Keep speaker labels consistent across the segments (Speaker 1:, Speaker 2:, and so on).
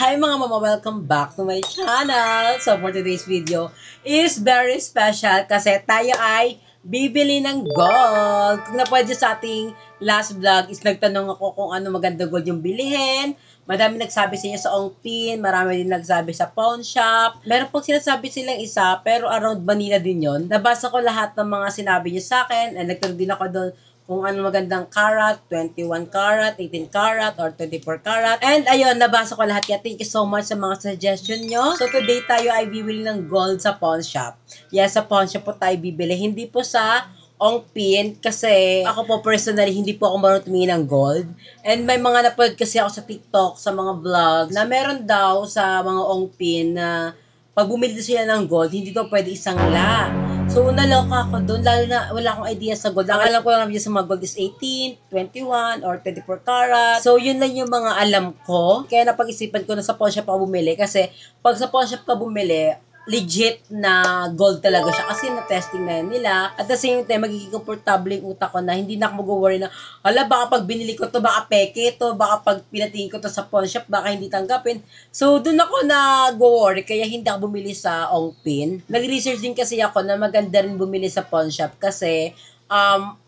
Speaker 1: Hi mga mama! Welcome back to my channel! So for today's video is very special kasi tayo ay bibili ng gold. Kung napwede sa ating last vlog is nagtanong ako kung ano maganda gold yung bilihin. Madami nagsabi sa inyo sa Ongpin, marami din nagsabi sa pawn shop. Meron pong sinasabi silang isa pero around Manila din yon. Nabasa ko lahat ng mga sinabi niyo sa akin and nagtanong din ako doon kung ano magandang karat, 21 karat, 18 karat, or 24 karat. And ayun, nabasa ko lahat. Kaya thank you so much sa mga suggestion nyo. So today tayo ay bibili ng gold sa pawn shop. Yes, sa pawn shop po tayo bibili. Hindi po sa Ongpin kasi ako po personally hindi po ako marunong tumingin ng gold. And may mga napanood kasi ako sa TikTok, sa mga vlogs, na meron daw sa mga Ongpin na pag bumili sila ng gold, hindi daw pwede isang la. So, naloka ako doon, lalo na wala akong idea sa gold. Ang alam ko lang sa mga gold is 18, 21, or 24 karat. So, yun lang yung mga alam ko. Kaya napag-isipan ko na sa pawn shop ako bumili. Kasi, pag sa pawn shop ka bumili, legit na gold talaga siya kasi na-testing na yan nila. At the same time, magiging komportable yung utak ko na hindi na ako mag-worry na, hala, baka pag binili ko to, baka peke to, baka pag pinatingin ko to sa pawn shop, baka hindi tanggapin. So, dun ako nag-worry, kaya hindi ako bumili sa Ongpin. Nag-research din kasi ako na maganda rin bumili sa pawn shop kasi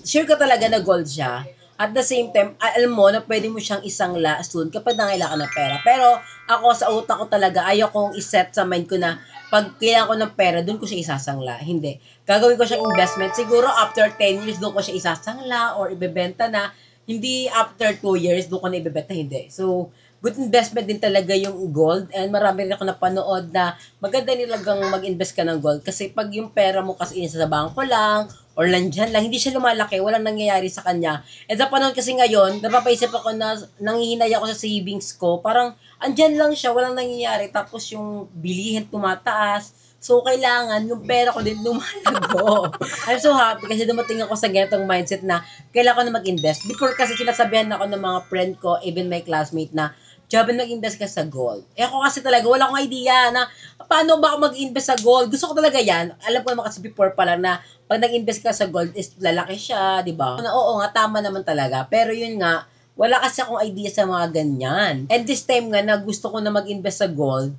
Speaker 1: sure ka talaga na gold siya. At the same time, alam mo na pwede mo siyang isang la soon kapag nangailangan ng pera. Pero ako sa utak ko talaga, ayaw kong iset sa mind ko na pag kailangan ko ng pera, doon ko siya isasangla. Hindi. Gagawin ko siyang investment. Siguro after 10 years, doon ko siya isasangla or ibebenta na. Hindi after 2 years, doon ko na ibebenta. Hindi. So, good investment din talaga yung gold. And marami rin ako napanood na maganda nilagang mag-invest ka ng gold. Kasi pag yung pera mo kasi sa bangko lang, or nandyan lang, hindi siya lumalaki, walang nangyayari sa kanya. And sa panahon kasi ngayon, napapaisip ako na nanghihinay ako sa savings ko, parang andyan lang siya, walang nangyayari, tapos yung bilihin tumataas. So, kailangan yung pera ko din lumalago. I'm so happy kasi dumating ako sa ganitong mindset na kailangan ko na mag-invest. Before kasi sinasabihan ako ng mga friend ko, even my classmate na, job na mag-invest ka sa gold. Eh ako kasi talaga, wala akong idea na paano ba ako mag-invest sa gold. Gusto ko talaga yan. Alam ko naman kasi before pa lang na pag nag-invest ka sa gold is lalaki siya, di ba? Na oo nga, tama naman talaga. Pero yun nga, wala kasi akong idea sa mga ganyan. And this time nga na gusto ko na mag-invest sa gold,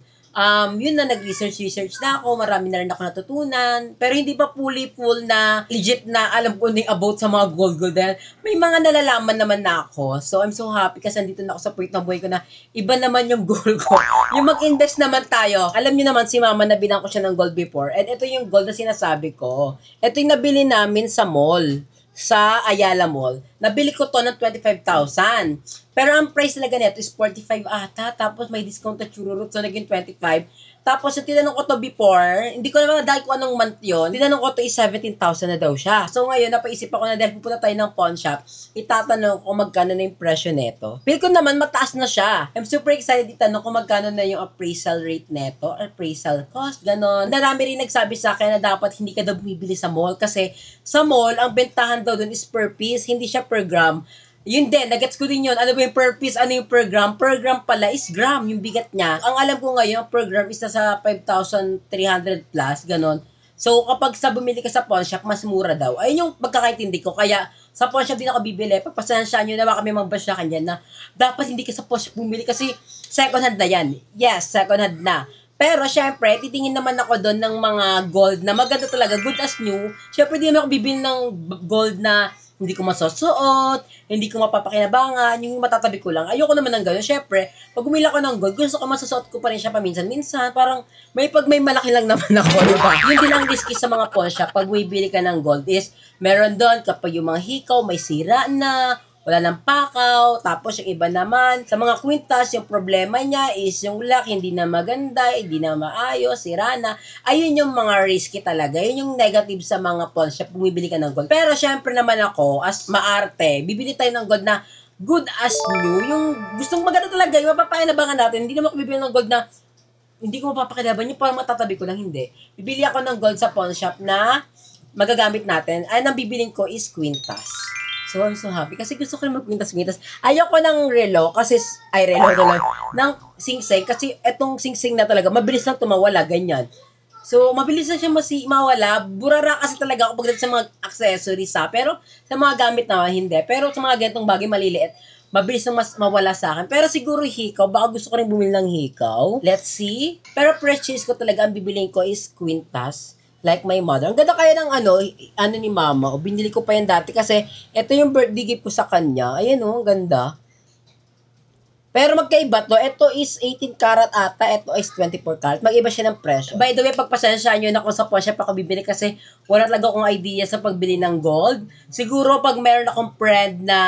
Speaker 1: yun na nag-research na ako, marami na rin ako natutunan, pero hindi pa fully full na legit na alam ko na about sa mga gold. May mga nalalaman naman na ako, so I'm so happy kasi andito na ako sa point ng buhay ko na iba naman yung goal ko. Yung mag-invest naman tayo, alam niyo naman si mama na bilang ko siya ng gold before, and ito yung gold na sinasabi ko. Ito yung nabili namin sa mall, sa Ayala Mall. Nabili ko to ng 25,000. Pero ang price talaga nito is 45 ata. Tapos may discount na chururut. So, naging 25. Tapos, yung tinanong ko to before, hindi ko naman nadahil kung anong month yun. Tinanong ko to is 17,000 na daw siya. So, ngayon, napaisip ako na dahil pupunta tayo ng pawn shop, itatanong ko magkano na yung presyo neto. Feel ko naman, mataas na siya. I'm super excited itanong kung magkano na yung appraisal rate neto, appraisal cost, ganon. Narami rin nagsabi sa akin na dapat hindi ka daw bumibili sa mall kasi sa mall, ang bentahan daw dun is per piece, hindi siya per gram. Yun din, nagets ko din yun. Ano ba yung per piece, ano yung per gram? Per gram pala is gram, yung bigat niya. Ang alam ko ngayon, per gram is nasa 5,300 plus, ganon. So, kapag sa bumili ka sa pawn shop, mas mura daw. Ayun yung pagkakaintindi ko. Kaya, sa pawn shop din ako bibili. Pagpasansya nyo na baka may magbasya ka dyan na dapat hindi ka sa pawn shop bumili kasi second hand na yan. Yes, second hand na. Pero, syempre, titingin naman ako doon ng mga gold na maganda talaga, good as new. Syempre, di naman ako bibili ng gold na hindi ko masusuot, hindi ko mapapakinabangan, yung matatabi ko lang. Ayoko naman ng gano'n. Syempre, pag bumili ako ng gold, gusto ko masusuot ko pa rin siya paminsan-minsan. Parang, pag may malaki lang naman ako, diba? Yun din ang risky sa mga pawn shop. Pag bumibili ka ng gold is, meron doon kapag yung mga hikaw, may sira na, wala ng pakaw, tapos yung iba naman, sa mga kwintas, yung problema niya is yung lock, hindi na maganda, hindi na maayos, sira na. Ayun yung mga risky talaga. Yun yung negative sa mga pawn shop, bumibili ka ng gold. Pero syempre naman ako, as maarte, bibili tayo ng gold na good as new. Yung gustong maganda talaga, yung mapapakinabangan natin. Hindi naman ako bibili ng gold na hindi ko mapapakinaban, yung parang matatabi ko lang, hindi. Bibili ako ng gold sa pawn shop na magagamit natin. Ay, ang bibiling ko is kwintas. So, I'm so happy. Kasi gusto ko rin magkwintas-kwintas. Ayoko ng relo. Kasi, relo na lang. Ng sing-sing. Kasi, etong sing-sing na talaga, mabilis lang tumawala. Ganyan. So, mabilis na siya mawala. Burara kasi talaga ako pagdating sa mga accessories, ha. Pero, sa mga gamit na, hindi. Pero, sa mga ganitong bagay, maliliit. mabilis na mas mawala sa akin. Pero siguro hikaw, baka gusto ko rin bumili ng hikaw. Let's see. Pero purchase ko talaga, ang bibiliin ko is Quintas. Like my mother. Ang ganda kaya ng ano ni mama. O binili ko pa yan dati kasi ito yung birthday gift ko sa kanya. Ayan ang ganda. Pero magkaiba to. Ito is 18 karat ata. Ito is 24 karat. Mag-iba siya ng presyo. By the way, pagpasensyahan nyo na kung sa pawn shop ako bibili kasi wala talaga akong idea sa pagbili ng gold. Siguro pag meron akong friend na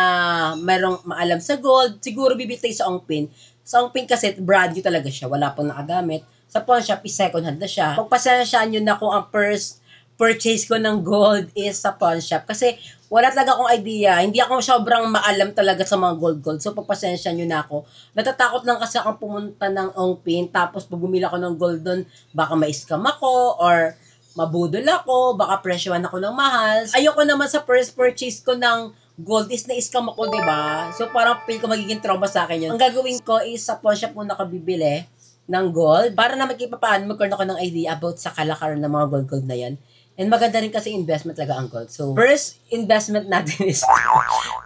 Speaker 1: merong maalam sa gold, siguro bibili tayo sa Ongpin. Sa Ongpin kasi brand new talaga siya. Wala pang nakagamit. Sa pawn shop is second hand na siya. Pagpasensyahan nyo na kung ang first purchase ko ng gold is sa pawn shop. Kasi wala talaga akong idea. Hindi ako sobrang maalam talaga sa mga gold. So, pagpasensya nyo na ako. Natatakot lang kasi akong pumunta ng Ongpin. Tapos, pag bumili ako ng gold doon, baka ma-scam ako or mabudol ako. Baka presyohan ako ng mahal. Ayoko naman sa first purchase ko ng gold is na-scam ako, diba? So, parang feel ko magiging trauma sa akin yun. Ang gagawin ko is sa pawn shop muna ako bibili ng gold. Para na magkipapaan, magkaroon ako ng idea about sa kalakaran ng mga gold na yan. And maganda rin kasi investment talaga ang gold. So, first investment natin is,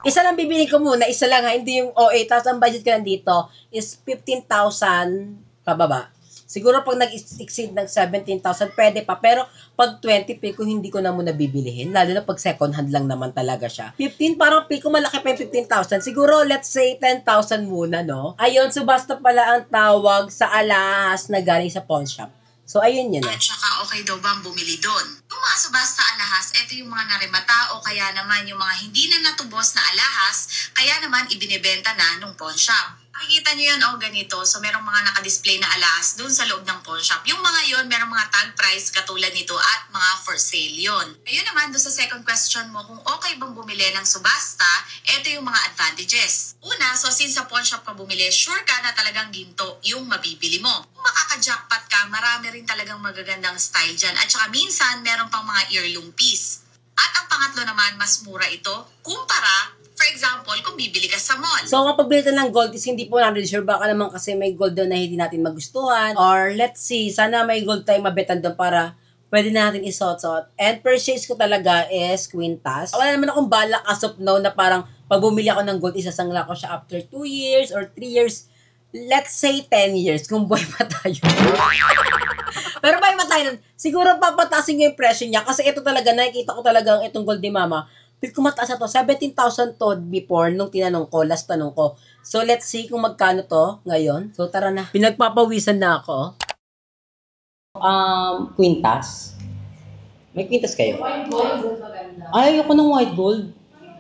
Speaker 1: isa lang bibili ko muna, isa lang ha, hindi yung OA. Tapos ang budget ko lang dito is 15,000 pababa. Siguro pag nag-exceed ng 17,000, pwede pa. Pero pag 20, feel ko hindi ko na muna bibilihin. Lalo na pag second hand lang naman talaga siya. 15, parang feel ko malaki pa yung 15,000. Siguro, let's say, 10,000 muna, no? Ayun, subasta pala ang tawag sa alahas na galing sa pawn shop. So, ayun yun.
Speaker 2: At saka okay daw bang bumili doon? Yung mga subasta alahas, ito yung mga narimata o kaya naman yung mga hindi na natubos na alahas, kaya naman ibinibenta na nung pawn shop. Makikita nyo yun, ganito. So, merong mga nakadisplay na alahas doon sa loob ng pawn shop. Yung mga yun, merong mga tag price katulad nito at mga for sale yun. Ayun naman, doon sa second question mo, kung okay bang bumili ng subasta, ito yung mga advantages. Una, so since sa pawn shop ka bumili, sure ka na talagang ginto yung mabibili mo. Kung makaka-jackpot ka, marami rin talagang magagandang style dyan. At saka minsan, meron pang mga heirloom piece. At ang pangatlo naman, mas mura ito kumpara, for example, kung bibili ka sa mall.
Speaker 1: So, kapag bili ng gold is hindi po natin sure. Baka naman kasi may gold doon na hindi natin magustuhan. Or let's see, sana may gold tayong mabetan doon para pwede natin isuot-suot. And purchase ko talaga is Quintas. Wala naman akong balak as of now na parang pag bumili ako ng gold, isasangla ko siya after 2 years or 3 years. Let's say 10 years kung buhay pa tayo. Pero buhay pa tayo nun, siguro papatasin ko yung presyo niya kasi ito talaga, nakikita ko talagang itong gold ni mama. Feel ko mataas na to. 17,000 to before nung tinanong ko, last tanong ko. So, let's see kung magkano to ngayon. So, tara na. Pinagpapawisan na ako. Quintas. May quintas kayo?
Speaker 3: White gold, maganda.
Speaker 1: Ay, ayoko ng white gold.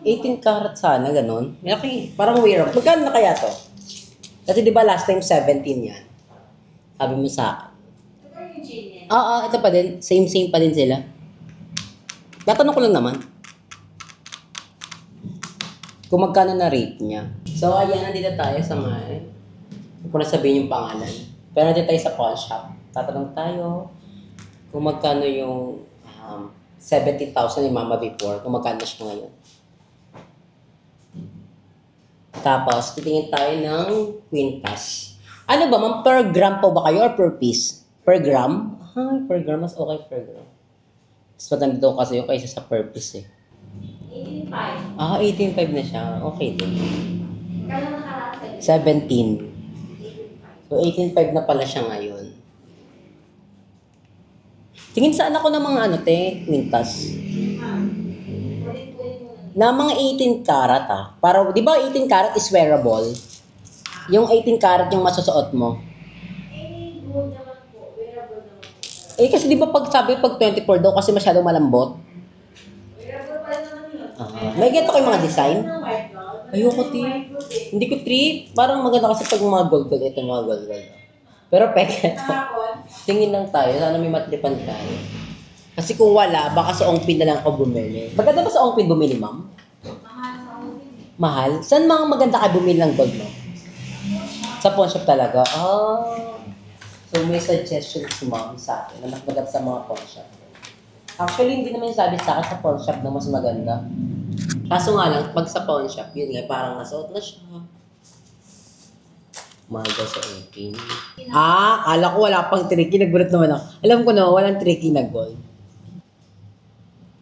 Speaker 1: 18 karat sana, ganun. Malaki, parang weird. Magkano na kaya to? Kasi di ba last time 17 yan? Sabi mo sa akin. Oo, ito pa din. Same pa din sila. Natanong ko lang naman. Kung magkano na rate niya. So, ayan, nandito tayo sa may... Hindi ko na sabihin yung pangalan. Pero nandito tayo sa pawn shop. Tatanong tayo kung magkano yung 70,000 ni mama before. Kung magkano siya ngayon. Tapos, titingin tayo ng Quintas. Ano ba, ma'am? Per gram po ba kayo or per piece? Per gram? Ay, per gram. Mas okay per gram. Mas maganda daw kasi yung kaysa sa per piece eh.
Speaker 3: 18.5.
Speaker 1: 18.5 na siya. Okay din.
Speaker 3: Kano nakaraan?
Speaker 1: 17. So, 18.5 na pala siya ngayon. Tingin saan ako ng mga Quintas. Na mga 18 karat Para, di ba 18 karat is wearable? Yung 18 karat yung masusuot mo.
Speaker 3: Gold naman po. Wearable naman po.
Speaker 1: Kasi di ba pag 24 daw kasi masyadong malambot?
Speaker 3: Wearable pa naman yun.
Speaker 1: May ganito ko yung mga design.
Speaker 3: White gold.
Speaker 1: Ayoko, hindi ko trip. Parang maganda kasi pag mga gold. Ito mga gold. Pero peke ito. Tingin lang tayo. Sana may matripan tayo. Kasi kung wala, baka sa Ongpin na lang ako bumili. Maganda ba sa Ongpin bumili, ma'am?
Speaker 3: Mahal sa Ongpin.
Speaker 1: Mahal? Saan mga maganda ka bumili ng gold mo? Sa pawn shop talaga? So may suggestion si ma'am sa akin na mas maganda sa mga pawn shop. Actually, hindi naman sabi sa akin sa pawn shop na mas maganda. Kaso nga lang, pag sa pawn shop, yun nga, parang nasuot na siya. Mahal daw sa Ongpin. Kala ko wala pang tricky. Nagulat naman ako. Alam ko na, walang tricky na gold.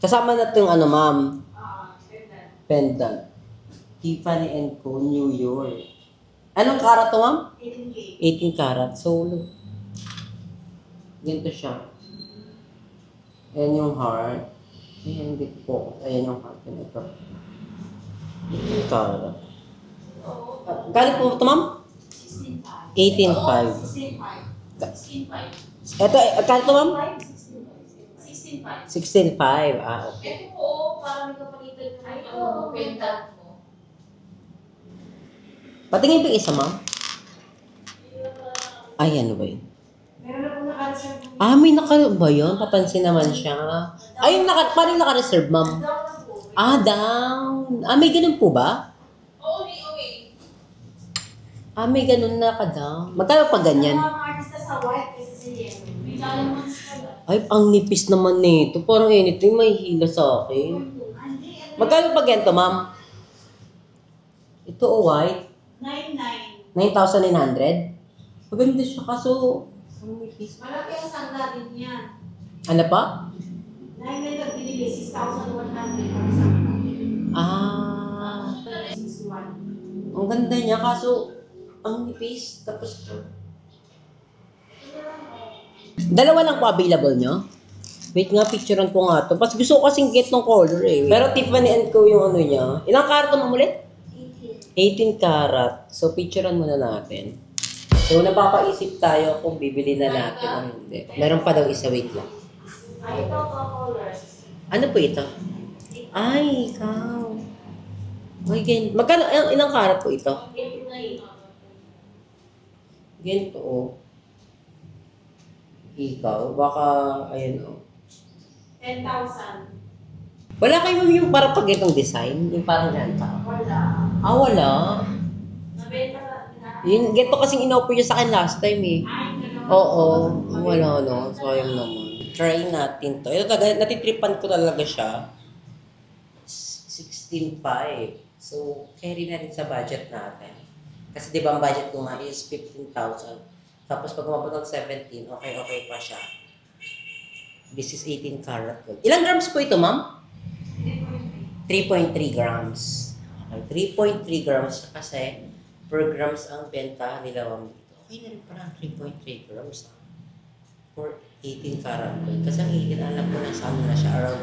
Speaker 1: Kasama na itong ma'am. Pendant. Tiffany & Co. New York. Anong karat to, ma'am?
Speaker 3: 18K.
Speaker 1: 18 karat. So, ganito siya. Ayan yung heart. Ayan, hindi po. Ayan yung heart. Ito. 18 karat. Galing po ito, ma'am? 18.5.
Speaker 3: 16.5.
Speaker 1: Ito, kano ito, ma'am?
Speaker 3: 16.5.
Speaker 1: 16.5. Ah, okay.
Speaker 3: Ito po, parang nagkapalitan yung pendant mo.
Speaker 1: Patingin pa yung isa, ma'am? Ay, ano ba yun?
Speaker 3: Meron na po naka-reserve.
Speaker 1: Ah, may naka ba yun? Papansin naman siya. Ay, parang naka-reserve, ma'am. Ah, down. Ah, may ganun po ba?
Speaker 3: Oo.
Speaker 1: Ah, may ganun na ka-down. Magkano pa ganyan?
Speaker 3: Sa mga artista sa white kasi sa yellow. May diamonds pala.
Speaker 1: Ay, ang nipis naman nito. Parang anything may hila sa akin. Magkano pa ganito, ma'am? Ito o white?
Speaker 3: 9.9.
Speaker 1: 9,900? Maganda siya kaso, ang nipis.
Speaker 3: Malaki ang sangla din yan.
Speaker 1: Ano pa?
Speaker 3: 9.9 ang binili, 6,100 ang sangla.
Speaker 1: Ah,
Speaker 3: 61.
Speaker 1: ang ganda niya kaso, ang nipis. Tapos, dalawa lang po available nyo? Wait nga, picturean ko nga to. Pas gusto ko kasing get ng color eh. Pero Tiffany & Co. yung ano niya. Ilang karat naman ulit? 18 karat. So, picturean muna natin. So, napapaisip tayo kung bibili na natin o hindi. Meron pa daw isa, wait lang.
Speaker 3: Ay, ito po colors.
Speaker 1: Ano po ito? Ay, ikaw. Ay, magkano, ilang karat po ito?
Speaker 3: 89.
Speaker 1: Ganito oh. Ikaw, baka, ayan oh.
Speaker 3: 10,000.
Speaker 1: Wala kayo yung parang pag itong design? Yung parang ganta?
Speaker 3: Wala.
Speaker 1: Ah, wala.
Speaker 3: Nabenta na.
Speaker 1: Yun, ganito kasing in-offer yun sa akin last time eh.
Speaker 3: Ay, gano'n.
Speaker 1: Oo, wala no. Sayang naman. Try natin to. Ito talaga, natitripan ko talaga siya. 16.5. So, carry na rin sa budget natin. Kasi di ba ang budget ko nga is 15,000. Tapos pag umabot ng 17, okay pa siya. This is 18 karat gold. Ilang grams po ito, ma'am? 3.3 grams. Okay, 3.3 grams siya kasi per grams ang benta nila, ma'am. Okay na rin pala 3.3 grams. For 18 karat gold. Kasi ang 18, alam ko na sa ano na siya, around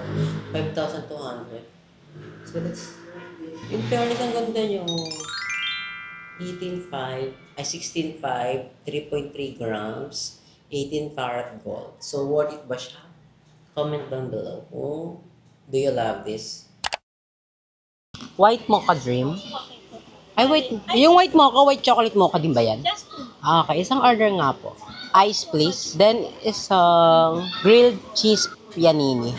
Speaker 1: 5,200. So that's, in fairness, ang ganda nyo. 18.5, ay 16.5, 3.3 grams, 18 karat gold. So, worth it ba siya? Comment down below kung do you love this? White mocha dream? Ay, wait. Yung white mocha, white chocolate mocha din ba yan? Ah, okay, isang order nga po. Ice, please. Then, isang grilled cheese pianini.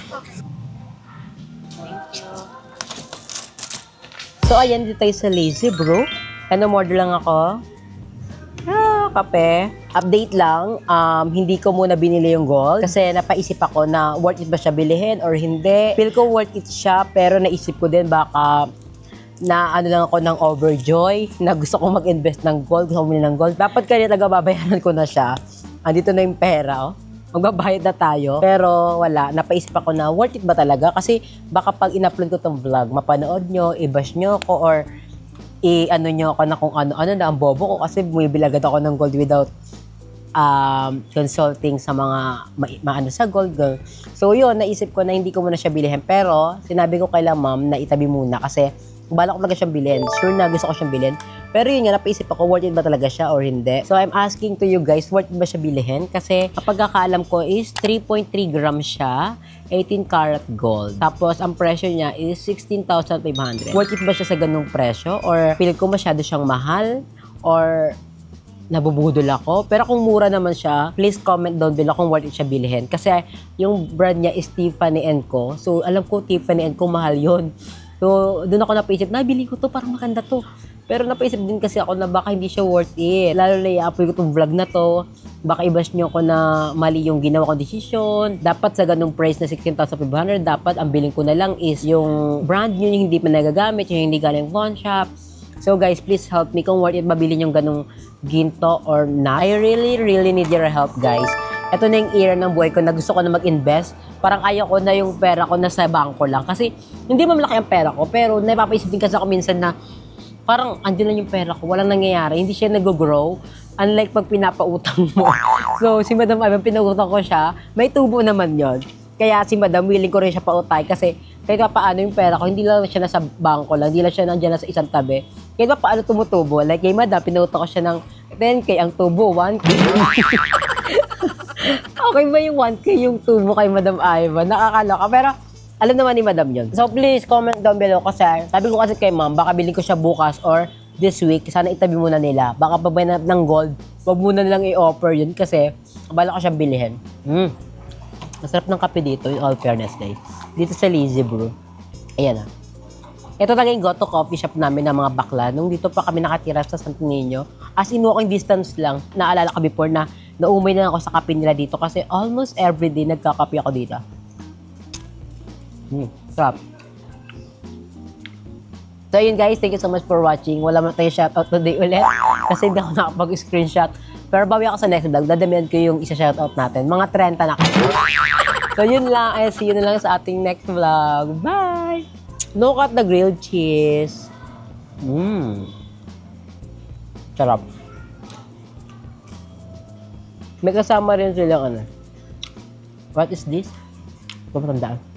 Speaker 1: So, ayan dito tayo sa Lazy Bro. Ano, order lang ako. Kape. Update lang, hindi ko muna binili yung gold kasi napaisip ako na worth it ba siya bilihin or hindi. Feel ko worth it siya pero naisip ko din baka na ano lang ako ng overjoy na gusto kong mag-invest ng gold, gusto kong bumili ng gold. Dapat kaya talaga babayaran ko na siya. Andito na yung pera, oh. Magbabayad na tayo. Pero wala, napaisip ako na worth it ba talaga? Kasi baka pag in-upload ko tong vlog, mapanood nyo, i-bash nyo ko or i-ano nyo ako na kung ano-ano na ang bobo ko kasi bumibili agad ako ng gold without consulting sa mga maano sa gold. So yun, naisip ko na hindi ko muna siya bilhin. Pero sinabi ko kay ma'am na itabi muna kasi bala ko talaga siyang bilhin. Sure na gusto ko siyang bilhin. Pero yun nga, napaisip ako, worth it ba talaga siya or hindi? So I'm asking to you guys, worth it ba siya bilhin? Kasi kapag kakaalam ko is 3.3 grams siya, 18 karat gold. Tapos ang presyo niya is 16,500. Worth it ba siya sa ganung presyo? Or feel ko masyado siyang mahal? Or nabubudol ako? Pero kung mura naman siya, please comment down below kung worth it siya bilhin. Kasi yung brand niya is Tiffany & Co. So alam ko Tiffany & Co mahal yun. So doon ako napaisip, nabili ko to, parang maganda to. Pero napaisip din kasi ako na baka hindi siya worth it. Lalo na i-upload ko itong vlog na to. Baka i-bash nyo ko na mali yung ginawa kong desisyon. Dapat sa ganung price na 16,500, dapat ang bilhin ko na lang is yung brand new, yung hindi pa nagagamit, yung hindi galing pawn shop. So guys, please help me kung worth it mabilin yung ganung ginto or not. I really need your help, guys. Ito na yung era ng buhay ko na gusto ko na mag-invest. Parang ayaw ko na yung pera ko na sa bangko lang. Kasi hindi malaki ang pera ko, pero napapaisip din kasi ako minsan na parang andyan lang yung pera ko, walang nangyayari, hindi siya nag-grow. Unlike pag pinapautang mo. So, si Madam Ivan, pinautang ko siya, may tubo naman yon. Kaya si Madam, willing ko rin siya pautay kasi kahit paano yung pera ko, hindi lang siya nasa bangko lang, hindi lang siya nandiyan sa isang tabi. Kahit paano tumutubo. Like kay Madam, pinautang ko siya ng 10K ang tubo, 1K. Okay ba yung 1K yung tubo kay Madam Ivan? Nakakaloka. Pero alam naman ni Madam yun. So please comment down below kasi sabi ko kasi kay Ma'am, baka bilhin ko siya bukas or this week. Sana itabi muna nila. Baka pabay ng gold, wag muna nilang i-offer yun kasi bala ko siya bilhin. Masarap ng kape dito, in all fairness guys. Dito sa Lazy Brew. Ayan na. Ito talaga yung go-to coffee shop namin ng mga bakla. Nung dito pa kami nakatira sa Santo Niño, as in walking distance lang, naalala ko before na naumay na ako sa kape nila dito kasi almost everyday nagkakape ako dito. Sarap. So yun guys, thank you so much for watching. Wala man tayo shoutout today ulit kasi hindi ako nakapag-screenshot. Pero bawi ako sa next vlog, dadamihan ko yung isa-shoutout natin. Mga 30 na kasi. So yun lang, see you na lang sa ating next vlog. Bye! Look at the grilled cheese. Sarap. May kasama rin silang ano. What is this? Ito matandaan.